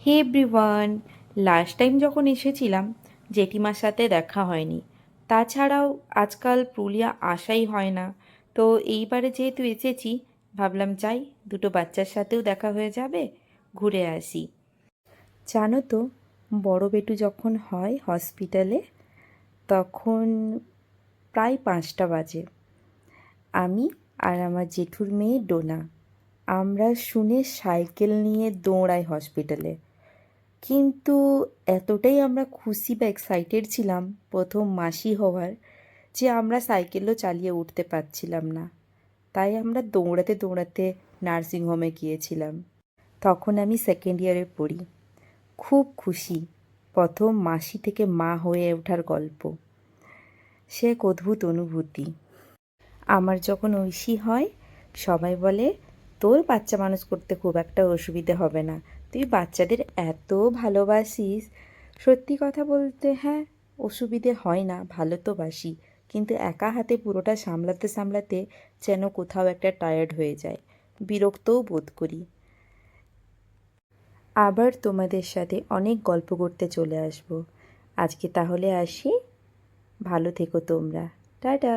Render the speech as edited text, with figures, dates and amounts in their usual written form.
হে everyone, last time যখন এসেছিলাম জেঠিমার সাথে দেখা হয়নি। তাছাড়াও আজকাল পুরুলিয়া আসাই হয় না। তো এইবারে যেহেতু এসেছি, ভাবলাম যাই, দুটো বাচ্চার সাথেও দেখা হয়ে যাবে, ঘুরে আসি। জানো তো, বড় বেটু যখন হয় হসপিটালে, তখন প্রায় 5টা বাজে। আমি আর আমার জেঠুর মেয়ে ডোনা, আমরা শুনে সাইকেল নিয়ে দৌড়াই হসপিটালে। কিন্তু এতটাই আমরা খুশি বা এক্সাইটেড ছিলাম প্রথম মাসি হওয়ার, যে আমরা সাইকেলও চালিয়ে উঠতে পারছিলাম না। তাই আমরা দৌড়াতে দৌড়াতে নার্সিংহোমে গিয়েছিলাম। তখন আমি সেকেন্ড ইয়ারে পড়ি। খুব খুশি, প্রথম মাসি থেকে মা হয়ে ওঠার গল্প। সে এক অদ্ভুত অনুভূতি। আমার যখন ঐশী হয়, সবাই বলে তোর বাচ্চা মানুষ করতে খুব একটা অসুবিধে হবে না, তুই বাচ্চাদের এত ভালোবাসিস। সত্যি কথা বলতে হ্যাঁ, অসুবিধে হয় না, ভালো তো বাসি, কিন্তু একা হাতে পুরোটা সামলাতে সামলাতে যেন কোথাও একটা টায়ার্ড হয়ে যায়, বিরক্তও বোধ করি। আবার তোমাদের সাথে অনেক গল্প করতে চলে আসবো। আজকে তাহলে আসি, ভালো থেকো তোমরা, টাটা।